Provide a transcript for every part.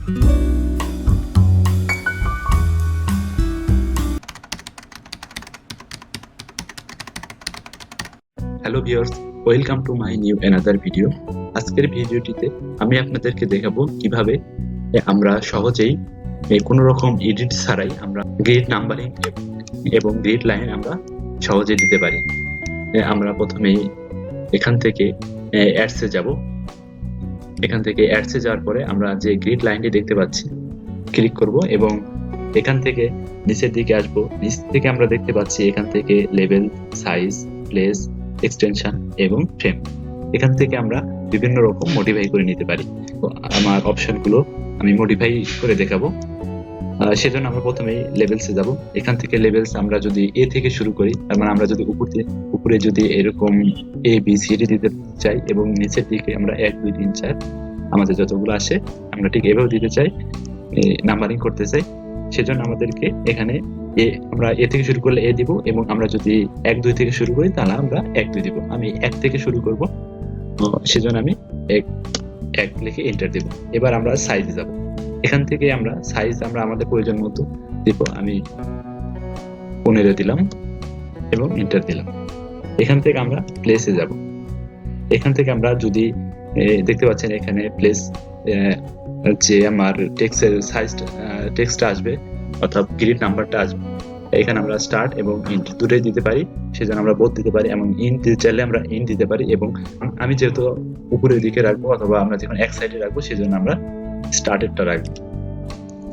Hello viewers, welcome to my new another video. আজকের ভিডিওটিতে আমি আপনাদেরকে দেখাবো কিভাবে আমরা সহজেই কোনো রকম এডিট ছাড়াই আমরা গ্রিড নাম্বারিং এবং গ্রিড লাইন আমরা সহজে দিতে পারি। আমরা প্রথমেই এখান থেকে অ্যাডসে যাব। এখান থেকে অ্যাডসে যাওয়ার পরে আমরা যে গ্রিড লাইনটি দেখতে পাচ্ছি ক্লিক করব এবং এখান থেকে নিচের দিকে আসবো। নিচ থেকে আমরা দেখতে পাচ্ছি এখান থেকে লেভেল, সাইজ, প্লেস, এক্সটেনশন এবং ফ্রেম। এখান থেকে আমরা বিভিন্ন রকম মডিফাই করে নিতে পারি। তো আমার অপশনগুলো আমি মডিফাই করে দেখাবো। সেজন্য আমরা প্রথমেই লেভেলসে যাব। এখান থেকে লেভেলস আমরা যদি এ থেকে শুরু করি, তার মানে আমরা যদি উপরে যদি এরকম এ বি সি ডি দিতে চাই এবং নিচের দিকে আমরা 1 2 3 4 আমাদের যতগুলো আসে আমরা ঠিক এভাবে দিতে চাই, নাম্বারিং করতে চাই। সেজন্য আমাদেরকে এখানে আমরা এ থেকে শুরু করলে এ দিব এবং আমরা যদি 1 2 থেকে শুরু করি তাহলে আমরা 1 2 দিব। আমি 1 থেকে শুরু করব, সেজন্য আমি 1 লিখে এন্টার দেব। এবার আমরা সাইজে যাব। এখান থেকে আমরা সাইজ আমরা আমাদের প্রয়োজন মতো দিব। আমি 15 দিলাম এবং এন্টার দিলাম। এখান থেকে আমরা প্লেসে যাব। এখান থেকে আমরা যদি দেখতে পাচ্ছেন এখানে প্লেস যে আমার টেক্সটটা আসবে অর্থাৎ গ্রিড নাম্বারটা আসবে, এখানে আমরা স্টার্ট এবং ইন্ট দুটোই দিতে পারি। সেজন্য আমরা বোথ দিতে পারি এবং ইন্ট দিতে চাইলে আমরা ইন্ট দিতে পারি। এবং আমি যেহেতু উপরের দিকে রাখবো অথবা আমরা যখন এক সাইডে রাখবো সেজন্য আমরা স্টার্টেরটা রাখবো।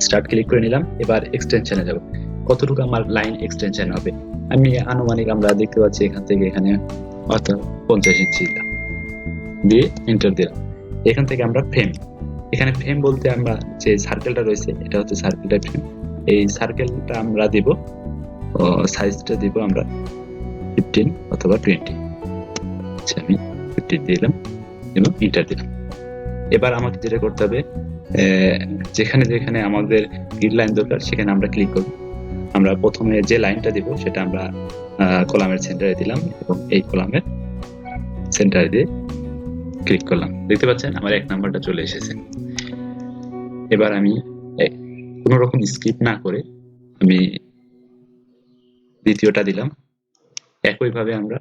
স্টার্ট ক্লিক করে নিলাম। এবার এক্সটেনশনে যাব। কতটুকু আমার লাইন এক্সটেনশন হবে আমি আনুমানিক আমরা দেখতে পাচ্ছি এখান থেকে এখানে অর্থাৎ 50 ইঞ্চি দিলাম, দিয়ে এন্টার দিলাম। এখান থেকে আমরা ফ্রেম, এখানে ফ্রেম বলতে আমরা যে সার্কেলটা রয়েছে এটা হচ্ছে সার্কেলটা ফ্রেম। এই সার্কেলটা আমরা দেব, সাইজটা দেব আমরা 15 অথবা 20। আচ্ছা, আমি 15 দিলাম এবং এন্টার দিলাম। এবার আমাকে যেটা করতে হবে, যেখানে যেখানে আমাদের গ্রিড লাইন দরকার সেখানে আমরা ক্লিক করব। আমরা প্রথমে যে লাইনটা দিব সেটা আমরা কলামের সেন্টারে দিলাম এবং এই কলামের সেন্টারে দিয়ে ক্লিক করলাম। দেখতে পাচ্ছেন আমার 1 নাম্বারটা চলে এসেছে। এবার আমি কোনো রকম স্কিপ না করে আমি দ্বিতীয়টা দিলাম। একইভাবে আমরা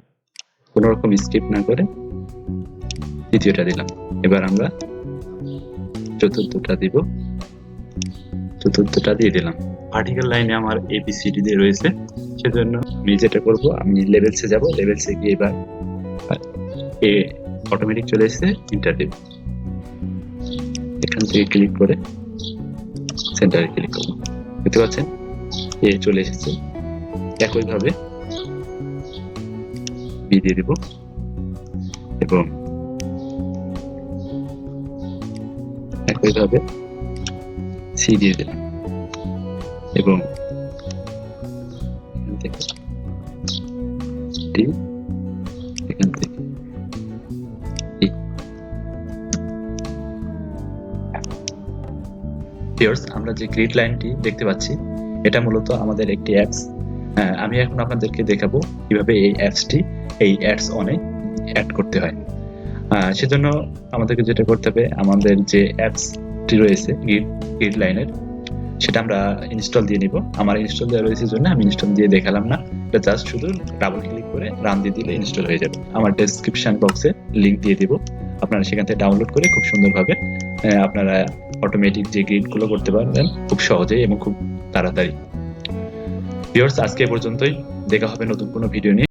কোনো রকম স্কিপ না করে দ্বিতীয়টা দিলাম। এবার আমরা চতুর্থটা দিব, চতুর্থটা দিয়ে দিলাম। ভার্টিক্যাল লাইনে আমার এবিসিডি দিয়ে রয়েছে, সেজন্য আমি যেটা করব আমি লেভেলসে যাব। লেভেলসে গিয়ে এবার এ অটোমেটিক চলে এসেছে, এন্টার দেব। এখান থেকে ক্লিক করে সেন্টারে ক্লিক করব। দেখতে পাচ্ছেন এ চলে এসেছে। একইভাবে বি দিয়ে দিব এবং একইভাবে সি দিয়ে দিলাম এবং এখান থেকে ডি, এখান থেকে ই। ভিউয়ার্স, আমরা যে গ্রিড লাইনটি দেখতে পাচ্ছি এটা মূলত আমাদের একটি অ্যাপস। আমি এখন আপনাদেরকে দেখাবো কিভাবে এই অ্যাপসটি এই অ্যাডস অনে অ্যাড করতে হয়। সেজন্য আমাদেরকে যেটা করতে হবে, আমাদের যে অ্যাপসটি রয়েছে গ্রিড লাইনের সেটা আমরা ইনস্টল দিয়ে নিব। আমার ইনস্টল দেওয়া রয়েছে জন্য আমি ইনস্টল দিয়ে দেখালাম না, এটা জাস্ট শুধু ডাবল ক্লিক করে রান দিয়ে দিলে ইনস্টল হয়ে যাবে। আমার ডেসক্রিপশন বক্সে লিংক দিয়ে দিব, আপনারা সেখান থেকে ডাউনলোড করে খুব সুন্দরভাবে আপনারা অটোমেটিক যে গ্রিডগুলো করতে পারবেন খুব সহজেই এবং খুব তাড়াতাড়ি। ভিউয়ার্স, আজকে পর্যন্তই। দেখা হবে নতুন কোনো ভিডিও নিয়ে।